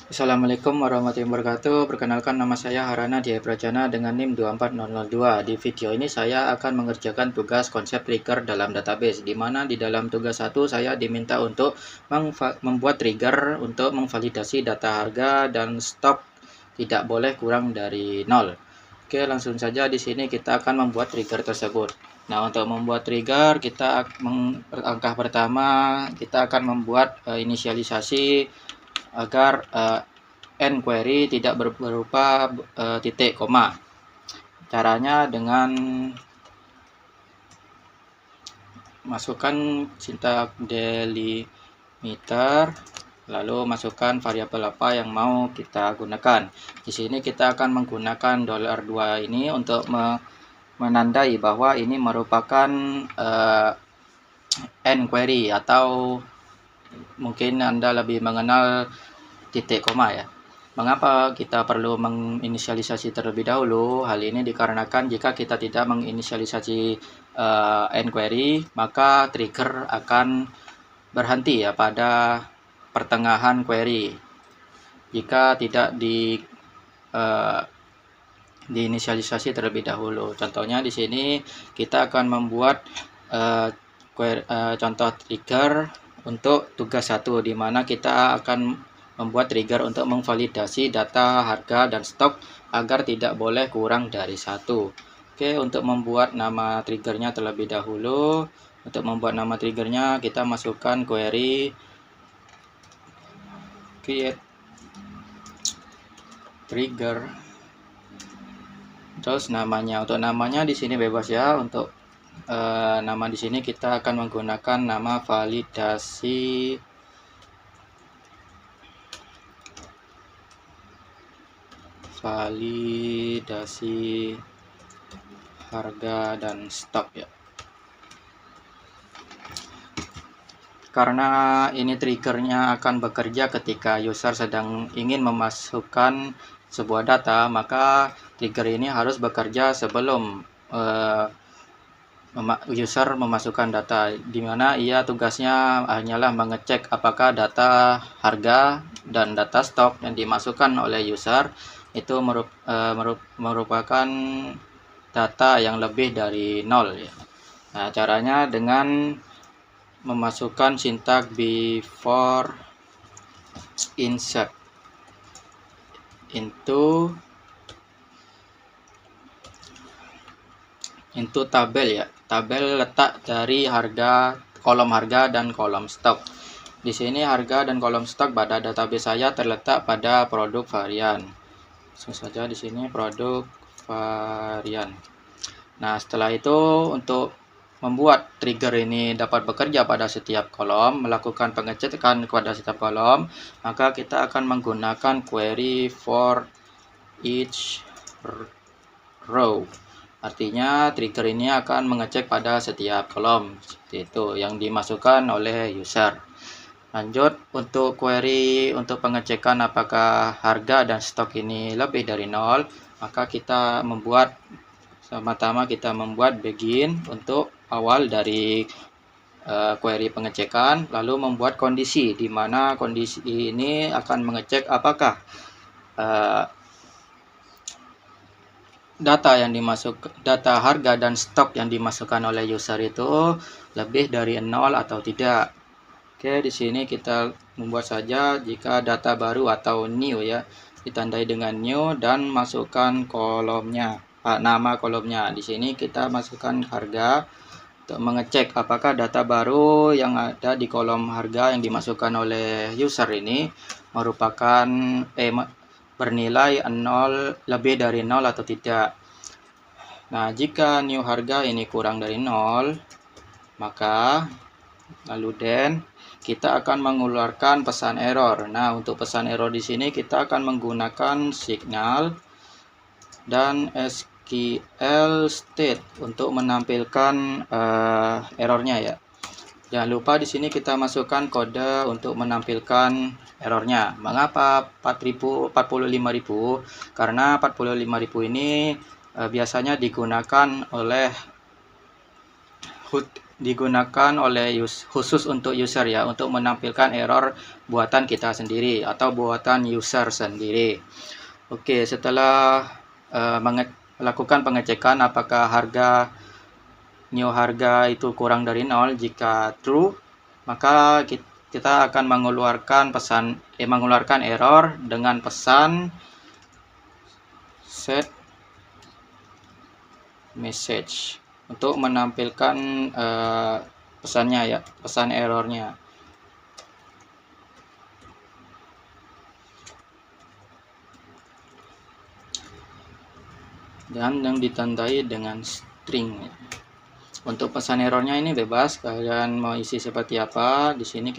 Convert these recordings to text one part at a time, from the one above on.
Assalamualaikum warahmatullahi wabarakatuh. Perkenalkan, nama saya Harana Diah Prajana dengan NIM 24002. Di video ini saya akan mengerjakan tugas konsep trigger dalam database, di mana di dalam tugas 1 saya diminta untuk membuat trigger untuk memvalidasi data harga dan stok tidak boleh kurang dari 0. Oke, langsung saja di sini kita akan membuat trigger tersebut. Nah, untuk membuat trigger, langkah pertama kita akan membuat inisialisasi agar end query tidak berupa titik koma. Caranya dengan masukkan sintak delimiter, lalu masukkan variabel apa yang mau kita gunakan. Di sini kita akan menggunakan $2 ini untuk menandai bahwa ini merupakan end query, atau mungkin Anda lebih mengenal titik koma ya. Mengapa kita perlu menginisialisasi terlebih dahulu? Hal ini dikarenakan jika kita tidak menginisialisasi end query, maka trigger akan berhenti ya pada pertengahan query jika tidak diinisialisasi terlebih dahulu. Contohnya di sini kita akan membuat contoh trigger untuk tugas 1, di mana kita akan membuat trigger untuk memvalidasi data harga dan stok agar tidak boleh kurang dari 1. Oke, untuk membuat nama triggernya terlebih dahulu. Untuk membuat nama triggernya kita masukkan query create trigger. Terus namanya, untuk namanya di sini bebas ya. Untuk nama di sini kita akan menggunakan nama validasi harga dan stok ya. Karena ini triggernya akan bekerja ketika user sedang ingin memasukkan sebuah data, maka trigger ini harus bekerja sebelum user memasukkan data, di mana ia tugasnya hanyalah mengecek apakah data harga dan data stok yang dimasukkan oleh user itu merupakan data yang lebih dari 0 ya. Nah, caranya dengan memasukkan sintak before insert into tabel ya, tabel letak dari kolom harga dan kolom stok. Di sini harga dan kolom stok pada database saya terletak pada produk varian. Langsung saja di sini produk varian. Nah, setelah itu untuk membuat trigger ini dapat bekerja pada setiap kolom, melakukan pengecekan kepada setiap kolom, maka kita akan menggunakan query for each row. Artinya trigger ini akan mengecek pada setiap kolom, seperti itu yang dimasukkan oleh user. Lanjut, untuk query untuk pengecekan apakah harga dan stok ini lebih dari 0, maka kita membuat pertama kita membuat begin untuk awal dari query pengecekan, lalu membuat kondisi, di mana kondisi ini akan mengecek apakah data harga dan stok yang dimasukkan oleh user itu lebih dari 0 atau tidak. Oke, di sini kita membuat saja jika data baru atau new ya, ditandai dengan new dan masukkan kolomnya, nama kolomnya. Di sini kita masukkan harga untuk mengecek apakah data baru yang ada di kolom harga yang dimasukkan oleh user ini merupakan bernilai 0, lebih dari 0 atau tidak. Nah, jika new harga ini kurang dari 0, maka lalu then kita akan mengeluarkan pesan error. Nah, untuk pesan error di sini kita akan menggunakan signal dan SQL state untuk menampilkan errornya ya. Jangan lupa di sini kita masukkan kode untuk menampilkan errornya. Mengapa 45.000? Karena 45.000 ini biasanya digunakan oleh digunakan oleh khusus untuk user ya, untuk menampilkan error buatan kita sendiri atau buatan user sendiri. Oke, setelah melakukan pengecekan apakah new harga itu kurang dari 0, jika true, maka kita akan mengeluarkan error dengan pesan set message untuk menampilkan pesannya ya, pesan errornya. Dan yang ditandai dengan string. Untuk pesan errornya ini bebas, kalian mau isi seperti apa. Di sini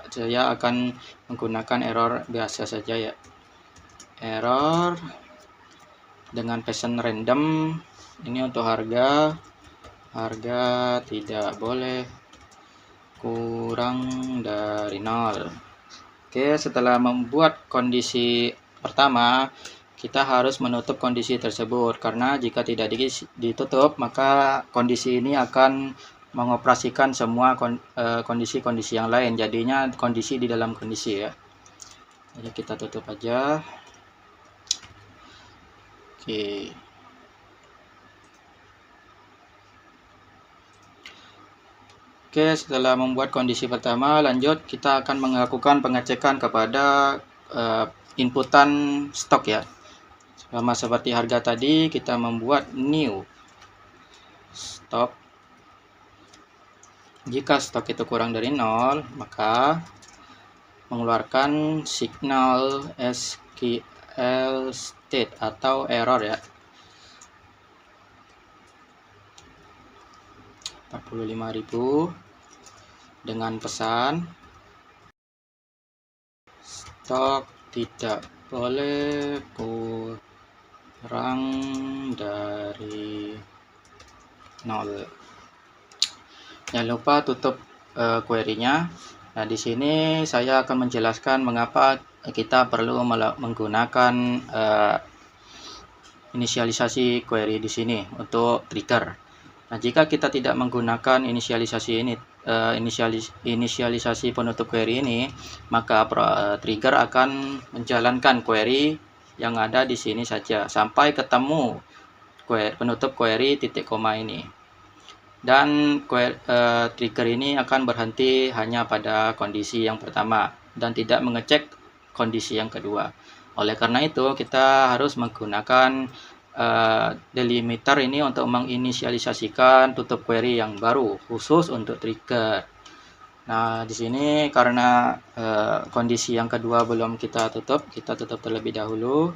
saya akan menggunakan error biasa saja ya. Error dengan pesan random. Ini untuk harga tidak boleh kurang dari 0. Oke, setelah membuat kondisi pertama, kita harus menutup kondisi tersebut, karena jika tidak ditutup maka kondisi ini akan mengoperasikan semua kondisi-kondisi yang lain, jadinya kondisi di dalam kondisi ya. Jadi kita tutup aja. Oke, setelah membuat kondisi pertama, lanjut kita akan melakukan pengecekan kepada inputan stok ya. Sama seperti harga tadi, kita membuat new stok. Jika stok itu kurang dari 0, maka mengeluarkan signal SQL state atau error ya. 45.000 dengan pesan stok tidak boleh kurang dari 0. Jangan lupa tutup query-nya. Nah, di sini saya akan menjelaskan mengapa kita perlu menggunakan inisialisasi query di sini untuk trigger. Nah, jika kita tidak menggunakan inisialisasi penutup query ini, maka trigger akan menjalankan query yang ada di sini saja sampai ketemu penutup query titik koma ini. Dan trigger ini akan berhenti hanya pada kondisi yang pertama dan tidak mengecek kondisi yang kedua. Oleh karena itu, kita harus menggunakan delimiter ini untuk menginisialisasikan tutup query yang baru khusus untuk trigger. Nah, di sini karena kondisi yang kedua belum kita tutup terlebih dahulu.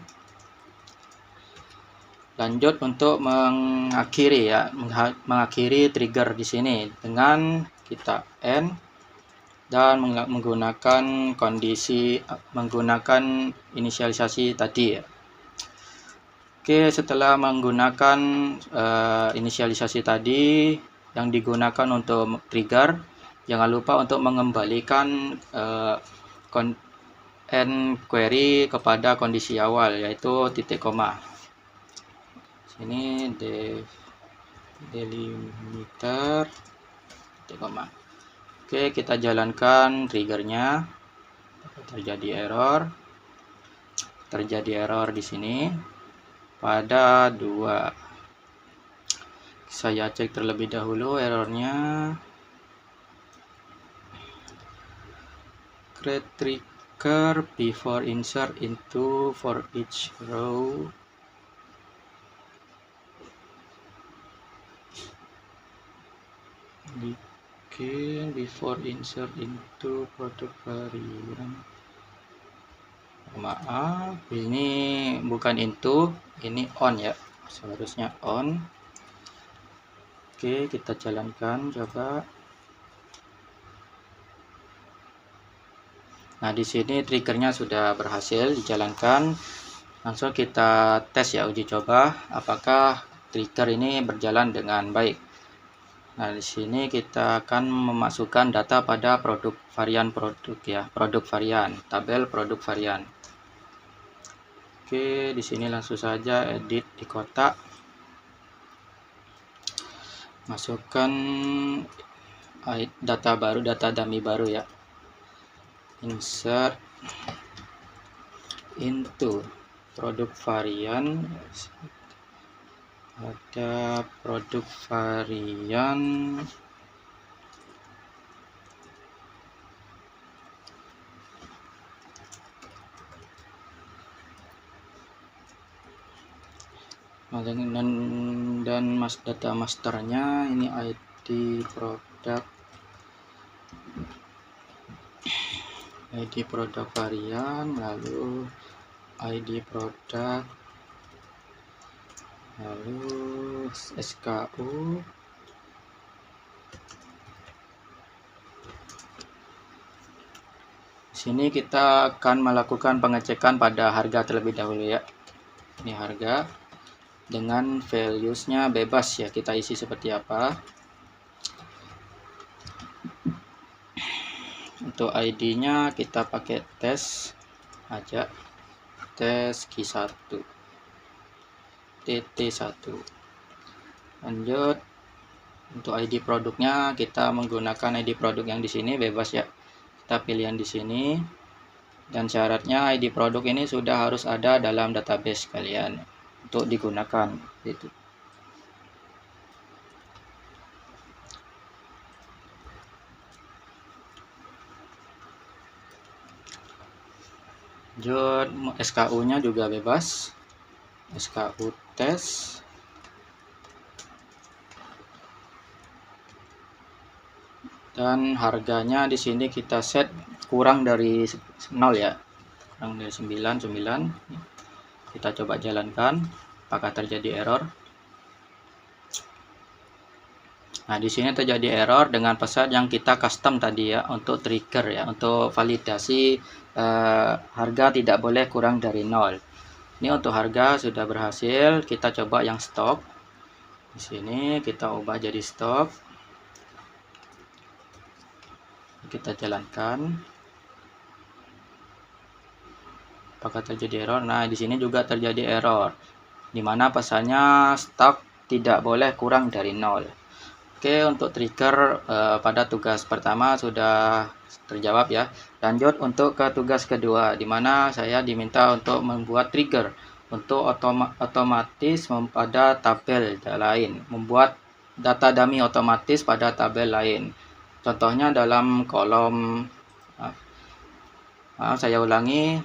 Lanjut untuk mengakhiri trigger di sini dengan kita end dan menggunakan inisialisasi tadi ya. Oke, setelah menggunakan inisialisasi tadi yang digunakan untuk trigger, jangan lupa untuk mengembalikan end query kepada kondisi awal, yaitu titik koma. Sini delimiter titik koma. Oke, kita jalankan triggernya. Terjadi error di sini pada 2. Saya cek terlebih dahulu errornya. Create trigger before insert into for each row. Bikin before insert into product variant. Maaf, ini bukan into, ini on ya, seharusnya on. Oke, kita jalankan coba. Nah, di sini triggernya sudah berhasil dijalankan. Langsung kita tes ya, uji coba apakah trigger ini berjalan dengan baik. Nah, di sini kita akan memasukkan data pada produk varian tabel produk varian. Oke, di sini langsung saja edit di kotak. Masukkan data baru, data dummy baru ya. Insert into produk varian, ada produk varian dan data masternya ini ID produk varian, lalu ID produk, lalu SKU, sini kita akan melakukan pengecekan pada harga terlebih dahulu ya. Ini harga dengan values-nya bebas ya, kita isi seperti apa. Untuk ID-nya kita pakai tes aja, tes Q1 TT1. Lanjut, untuk ID produknya kita menggunakan ID produk yang di sini bebas ya. Kita pilihan di sini, dan syaratnya ID produk ini sudah harus ada dalam database kalian untuk digunakan itu. Lanjut, SKU-nya juga bebas, SKU tes. Dan harganya di sini kita set kurang dari 0 ya, kurang dari 9. Kita coba jalankan, apakah terjadi error. Nah, di sini terjadi error dengan pesan yang kita custom tadi ya, untuk trigger ya, untuk validasi harga tidak boleh kurang dari 0. Ini untuk harga sudah berhasil. Kita coba yang stok. Di sini kita ubah jadi stok. Kita jalankan. Apakah terjadi error? Nah, di sini juga terjadi error, di mana pesannya stok tidak boleh kurang dari 0. Oke, untuk trigger pada tugas pertama sudah terjawab ya. Lanjut untuk ke tugas kedua, di mana saya diminta untuk membuat trigger untuk otomatis pada tabel lain, membuat data dummy otomatis pada tabel lain. Contohnya dalam kolom, saya ulangi.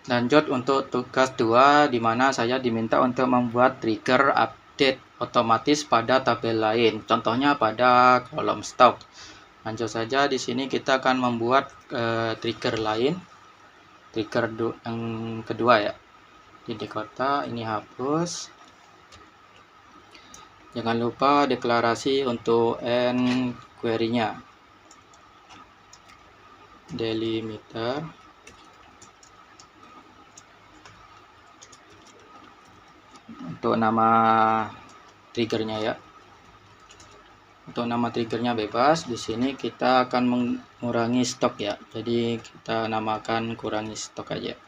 Lanjut untuk tugas 2, di mana saya diminta untuk membuat trigger update otomatis pada tabel lain, contohnya pada kolom stok. Lanjut saja, di sini kita akan membuat trigger lain, trigger yang kedua ya. Di kota ini hapus. Jangan lupa deklarasi untuk end query-nya, delimiter. Untuk nama triggernya ya, untuk nama triggernya bebas. Di sini kita akan mengurangi stok ya, jadi kita namakan kurangi stok aja.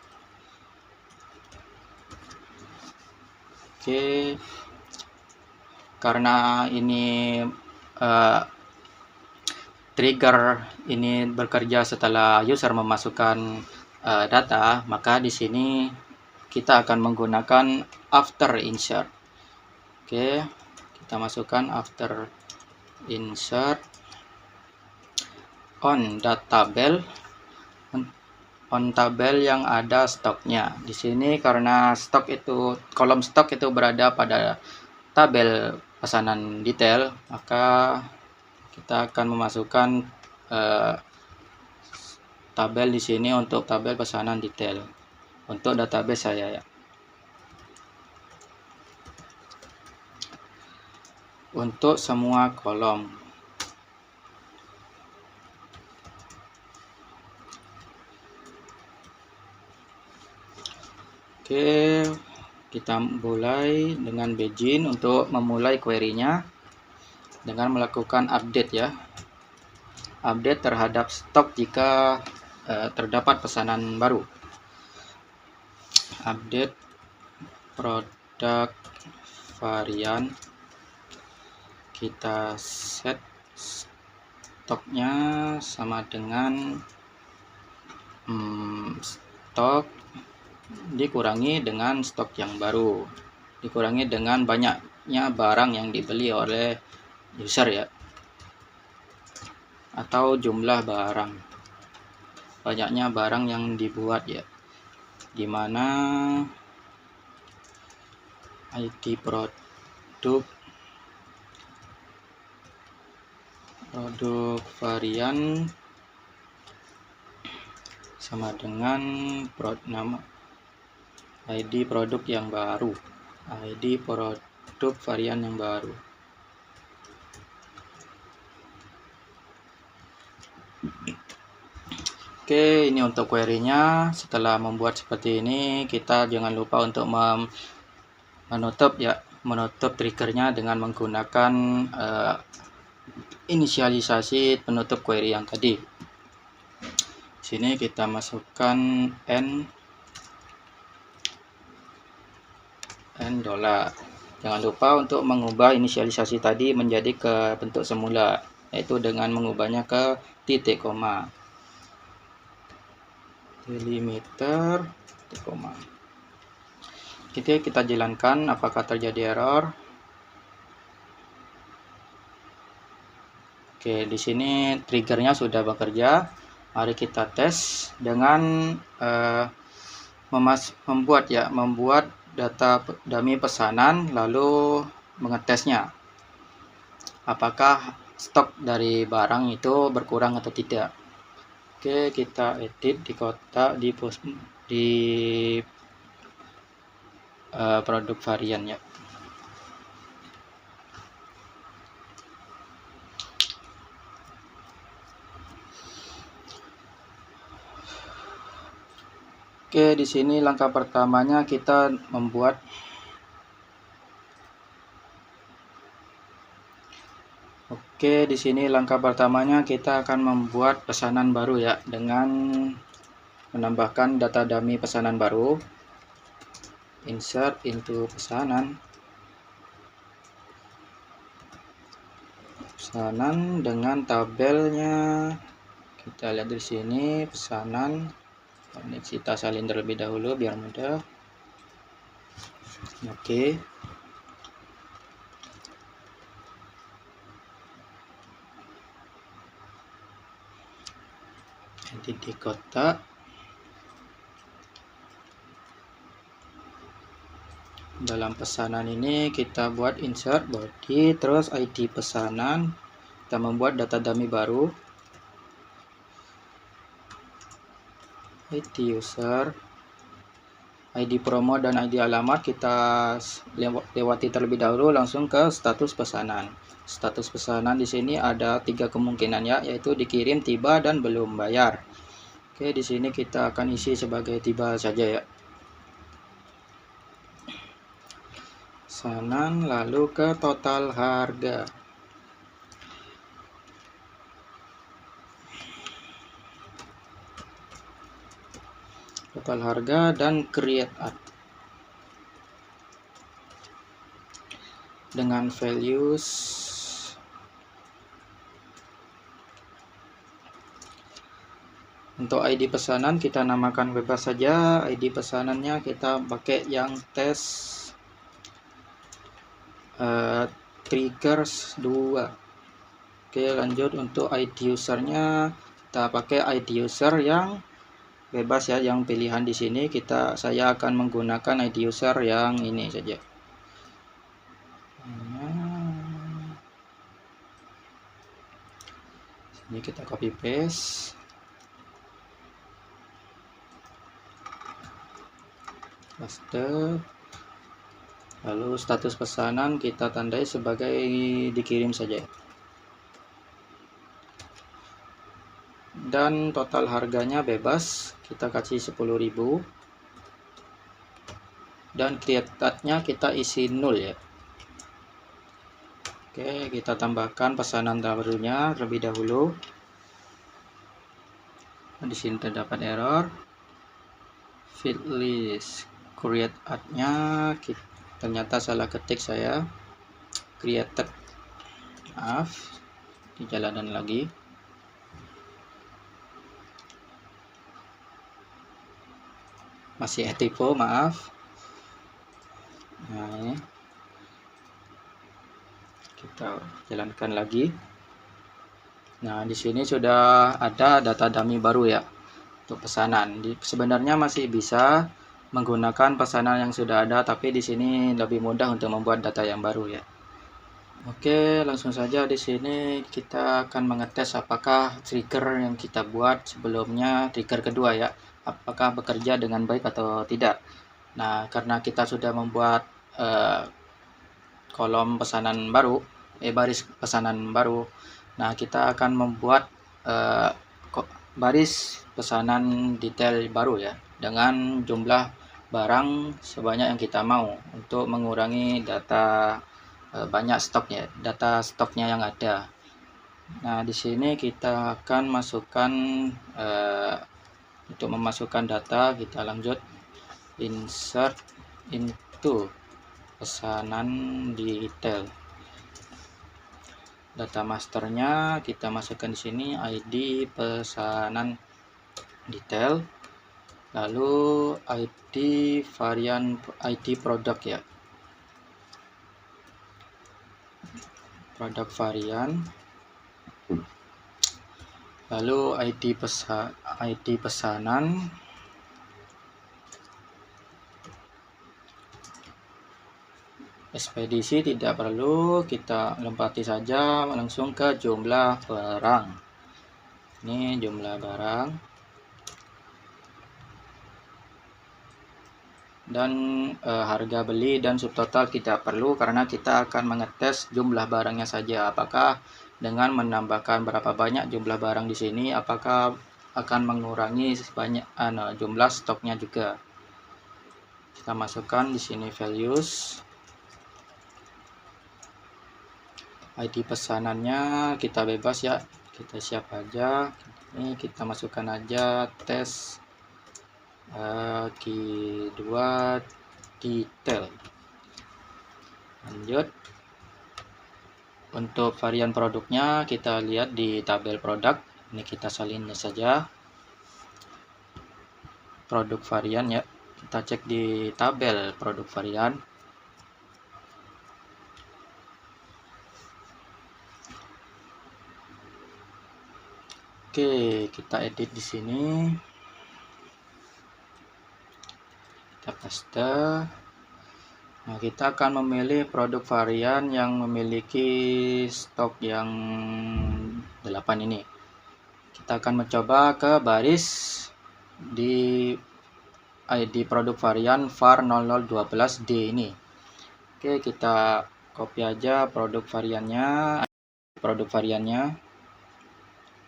Oke, karena ini trigger ini bekerja setelah user memasukkan data, maka di sini kita akan menggunakan after insert. Oke, kita masukkan after insert on tabel yang ada stoknya. Di sini karena stok itu, kolom stok itu berada pada tabel pesanan detail, maka kita akan memasukkan tabel di sini untuk tabel pesanan detail untuk database saya ya. Untuk semua kolom. Oke, kita mulai dengan begin untuk memulai query-nya dengan melakukan update ya. Update terhadap stok jika terdapat pesanan baru. Update produk varian, kita set stoknya sama dengan stok dikurangi dengan stok yang baru, dikurangi dengan banyaknya barang yang dibeli oleh user ya, atau jumlah barang, banyaknya barang yang dibuat ya, dimana ID produk varian sama dengan nama ID produk yang baru, ID produk varian yang baru. Oke, ini untuk query-nya. Setelah membuat seperti ini, kita jangan lupa untuk menutup triggernya dengan menggunakan inisialisasi penutup query yang tadi. Sini kita masukkan n $. Jangan lupa untuk mengubah inisialisasi tadi menjadi ke bentuk semula, yaitu dengan mengubahnya ke titik koma, delimiter, titik koma. Kita jalankan apakah terjadi error. Oke, di sini triggernya sudah bekerja. Mari kita tes dengan membuat data dummy pesanan, lalu mengetesnya apakah stok dari barang itu berkurang atau tidak. Oke, kita edit di kotak di produk varian ya. Oke, di sini langkah pertamanya kita membuat akan membuat pesanan baru ya, dengan menambahkan data dummy pesanan baru. Insert into pesanan dengan tabelnya. Kita lihat di sini pesanan. Ini kita salin terlebih dahulu biar mudah. Oke. Edit di kotak. Dalam pesanan ini kita buat insert body, terus ID pesanan. Kita membuat data dummy baru. ID user, ID promo dan ID alamat kita lewati terlebih dahulu, langsung ke status pesanan. Status pesanan di sini ada 3 kemungkinan ya, yaitu dikirim, tiba, dan belum bayar. Oke, di sini kita akan isi sebagai tiba saja ya. Pesanan lalu ke total harga. Total harga dan create ad dengan values untuk ID pesanan kita namakan bebas saja. ID pesanannya kita pakai yang tes triggers 2. Oke, lanjut untuk ID usernya kita pakai ID user yang bebas ya, yang pilihan di sini saya akan menggunakan ID user yang ini saja. Ini kita copy paste. Paste. Lalu status pesanan kita tandai sebagai dikirim saja. Dan total harganya bebas, kita kasih 10.000. Dan create ad-nya kita isi 0 ya. Oke, kita tambahkan pesanan barunya terlebih dahulu. Di sini terdapat error. Field list create ad-nya ternyata salah ketik saya. Created, maaf. di jalanan lagi. Masih typo, maaf. Nah, ini kita jalankan lagi. Nah, di sini sudah ada data dummy baru ya untuk pesanan. Sebenarnya masih bisa menggunakan pesanan yang sudah ada, tapi di sini lebih mudah untuk membuat data yang baru ya. Oke, langsung saja di sini kita akan mengetes apakah trigger yang kita buat sebelumnya, trigger kedua ya, apakah bekerja dengan baik atau tidak. Nah, karena kita sudah membuat kolom pesanan baru, baris pesanan baru. Nah, kita akan membuat baris pesanan detail baru ya, dengan jumlah barang sebanyak yang kita mau untuk mengurangi data banyak stoknya, data stoknya yang ada. Nah, di sini kita akan masukkan untuk memasukkan data, kita lanjut insert into pesanan detail. Data masternya kita masukkan di sini ID pesanan detail, lalu ID varian, ID produk ya, produk varian, lalu ID pesanan, ekspedisi tidak perlu, kita lompati saja langsung ke jumlah barang. Ini jumlah barang, dan harga beli dan subtotal tidak perlu karena kita akan mengetes jumlah barangnya saja, apakah dengan menambahkan berapa banyak jumlah barang di sini apakah akan mengurangi banyak jumlah stoknya juga. Kita masukkan di sini values, ID pesanannya kita bebas ya, kita siap aja. Ini kita masukkan aja tes Q2 detail. Lanjut, untuk varian produknya kita lihat di tabel produk. Ini kita salin saja produk varian ya, kita cek di tabel produk varian. Oke, kita edit di sini, kita paste. Nah, kita akan memilih produk varian yang memiliki stok yang 8 ini. Kita akan mencoba ke baris di ID produk varian var 0012D ini. Oke, kita copy aja produk variannya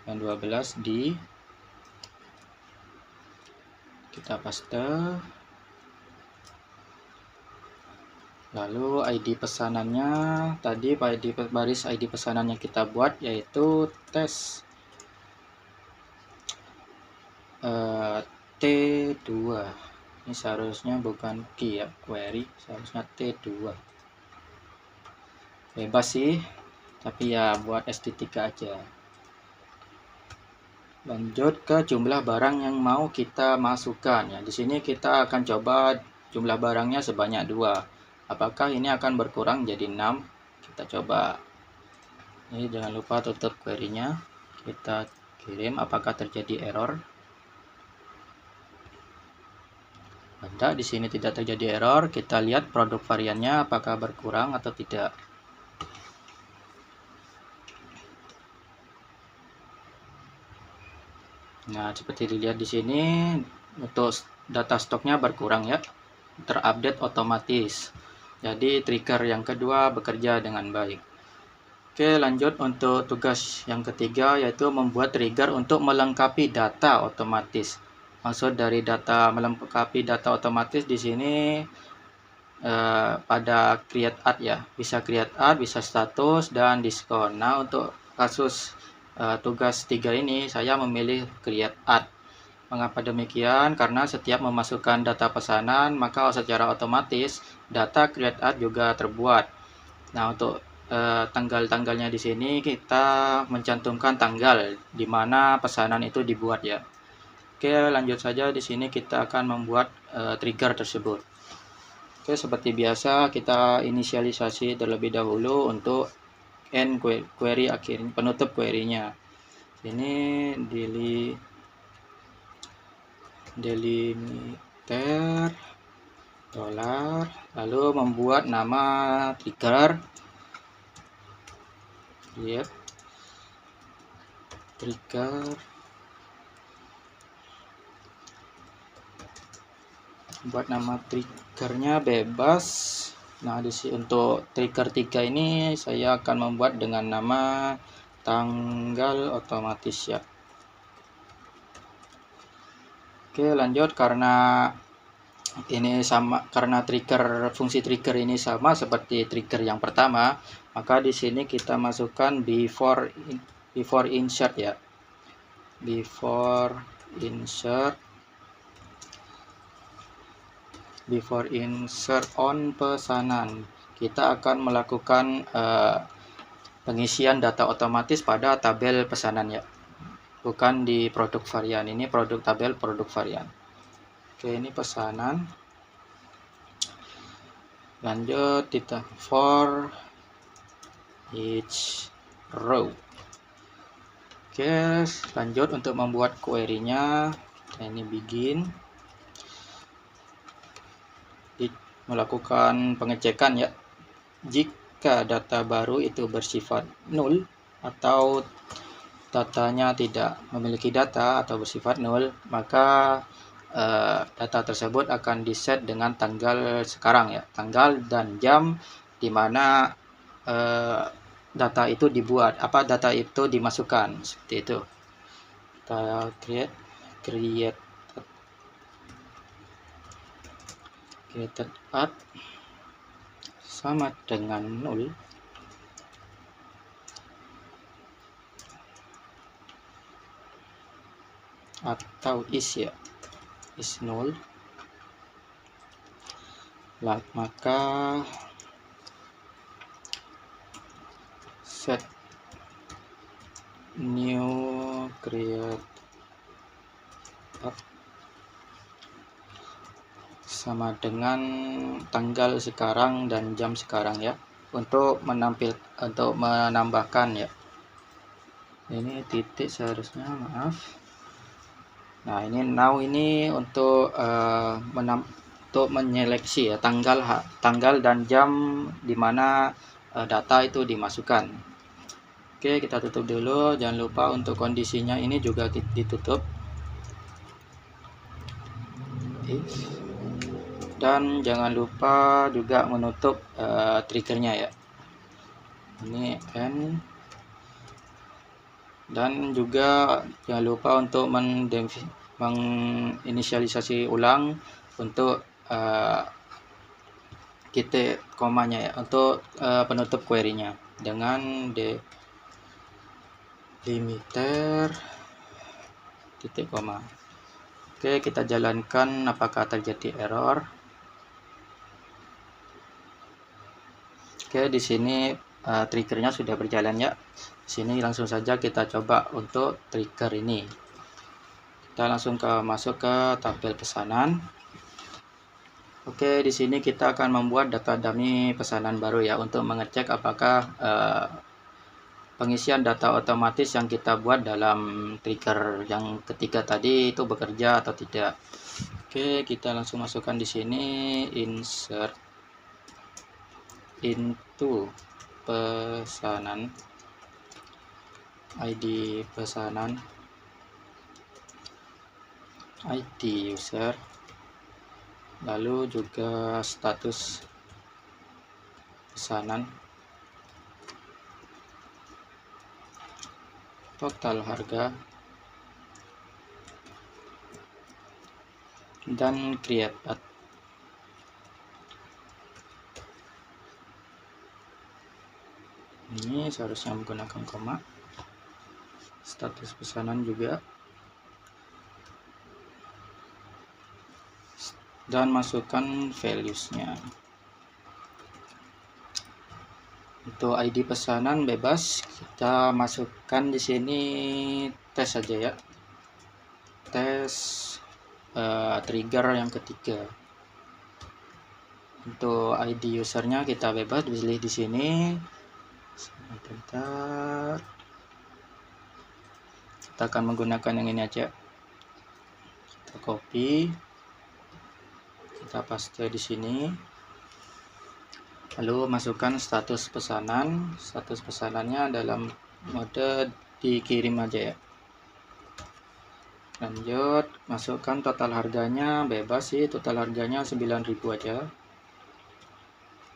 yang 12 di, kita paste, lalu ID pesanannya tadi, baris ID pesanan yang kita buat yaitu tes T2. Ini seharusnya bukan key ya, query, seharusnya T2. Bebas sih, tapi ya buat estetika aja. Lanjut ke jumlah barang yang mau kita masukkan ya. Di sini kita akan coba jumlah barangnya sebanyak 2. Apakah ini akan berkurang jadi 6? Kita coba. Ini jangan lupa tutup query-nya. Kita kirim, apakah terjadi error? Tidak, di sini tidak terjadi error. Kita lihat produk variannya apakah berkurang atau tidak. Nah, seperti dilihat di sini untuk data stoknya berkurang ya, terupdate otomatis. Jadi trigger yang kedua bekerja dengan baik. Oke, lanjut untuk tugas yang ketiga yaitu membuat trigger untuk melengkapi data otomatis. Maksud dari data melengkapi data otomatis di sini pada create add ya, bisa create add, bisa status dan diskon. Nah, untuk kasus tugas 3 ini saya memilih create add. Mengapa demikian? Karena setiap memasukkan data pesanan maka secara otomatis data create add juga terbuat. Nah, untuk tanggal-tanggalnya di sini kita mencantumkan tanggal di mana pesanan itu dibuat ya. Oke, lanjut saja. Di sini kita akan membuat trigger tersebut. Oke, seperti biasa kita inisialisasi terlebih dahulu untuk end query akhir penutup query-nya. Ini delimiter dolar, lalu membuat nama trigger, lihat trigger, buat nama triggernya bebas. Nah, untuk trigger 3 ini saya akan membuat dengan nama tanggal otomatis ya. Oke, lanjut. Karena ini sama, karena fungsi trigger ini sama seperti trigger yang pertama, maka di sini kita masukkan before insert ya. Before insert on pesanan, kita akan melakukan pengisian data otomatis pada tabel pesanan ya, bukan di produk varian. Ini tabel produk varian. Oke, ini pesanan. Lanjut kita for each row. Oke, lanjut untuk membuat query-nya. Ini begin, melakukan pengecekan ya. Jika data baru itu bersifat null atau datanya tidak memiliki data atau bersifat null, maka data tersebut akan diset dengan tanggal sekarang ya, tanggal dan jam di mana data itu dibuat, data itu dimasukkan, seperti itu. Kita created at sama dengan null atau is ya, is null. Maka set new create sama dengan tanggal sekarang dan jam sekarang ya, untuk menambahkan ya. Ini titik seharusnya, maaf. Nah, ini now ini untuk menyeleksi ya tanggal dan jam di mana data itu dimasukkan. Oke, kita tutup dulu. Jangan lupa untuk kondisinya ini juga ditutup. Dan jangan lupa juga menutup triggernya ya. Ini N. Dan juga jangan lupa untuk menginisialisasi ulang untuk titik komanya ya, untuk penutup query-nya dengan delimiter titik koma. Oke, kita jalankan apakah terjadi error. Oke, di sini triggernya sudah berjalan ya. Di sini langsung saja kita coba untuk trigger ini. Kita langsung masuk ke tabel pesanan. Oke, di sini kita akan membuat data dummy pesanan baru ya, untuk mengecek apakah pengisian data otomatis yang kita buat dalam trigger yang ketiga tadi itu bekerja atau tidak. Oke, kita langsung masukkan di sini insert into pesanan, ID pesanan, ID user, lalu juga status pesanan, total harga, dan create at. Ini seharusnya menggunakan koma. Status pesanan juga, dan masukkan values-nya. Untuk ID pesanan bebas, kita masukkan di sini tes saja ya. Tes trigger yang ketiga. Untuk ID usernya kita bebas pilih di sini. Sebentar. Kita akan menggunakan yang ini aja. Kita copy, kita paste di sini. Lalu masukkan status pesanan. Status pesanannya dalam mode dikirim aja ya. Lanjut, masukkan total harganya, bebas sih, total harganya 9.000 aja.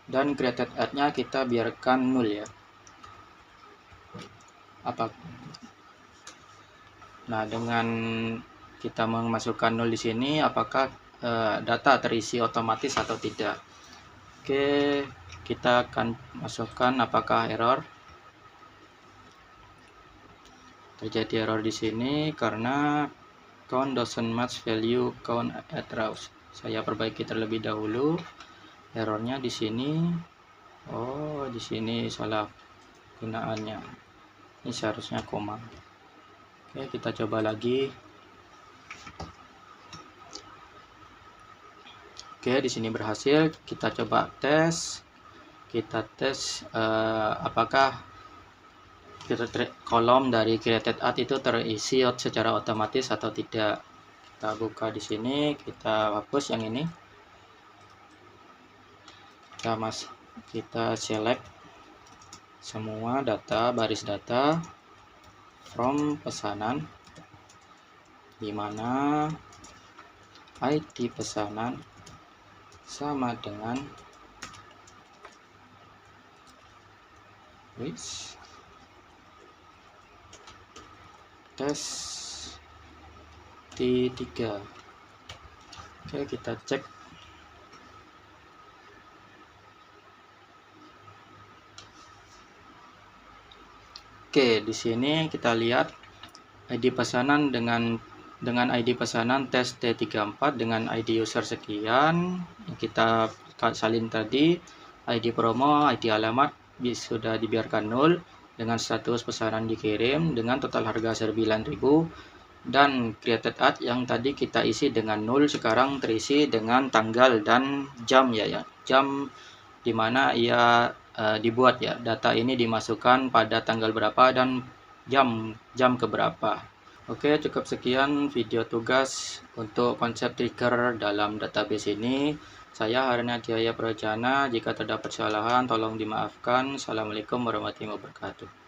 Dan created ad-nya kita biarkan 0 ya. Nah, dengan kita memasukkan 0 di sini, apakah data terisi otomatis atau tidak? Oke, kita akan masukkan apakah error. Terjadi error di sini karena count doesn't match value count at rows. Saya perbaiki terlebih dahulu. Errornya di sini. Oh, di sini salah gunaannya. Ini seharusnya koma. Oke, kita coba lagi. Oke, di sini berhasil. Kita coba tes. Kita tes apakah kolom dari created ad itu terisi secara otomatis atau tidak. Kita buka di sini, kita hapus yang ini. Kita select semua data, baris data from pesanan, di mana ID pesanan sama dengan tes T3. Oke, kita cek. Oke, di sini kita lihat ID pesanan dengan ID pesanan tes T34 dengan ID user sekian yang kita salin tadi, ID promo, ID alamat sudah dibiarkan 0 dengan status pesanan dikirim dengan total harga 9.000 dan created ad yang tadi kita isi dengan 0 sekarang terisi dengan tanggal dan jam ya, jam dimana ia dibuat ya. Data ini dimasukkan pada tanggal berapa dan jam keberapa. Oke, cukup sekian video tugas untuk konsep trigger dalam database ini. Saya Harna Jaya Projana. Jika terdapat kesalahan tolong dimaafkan. Assalamualaikum warahmatullahi wabarakatuh.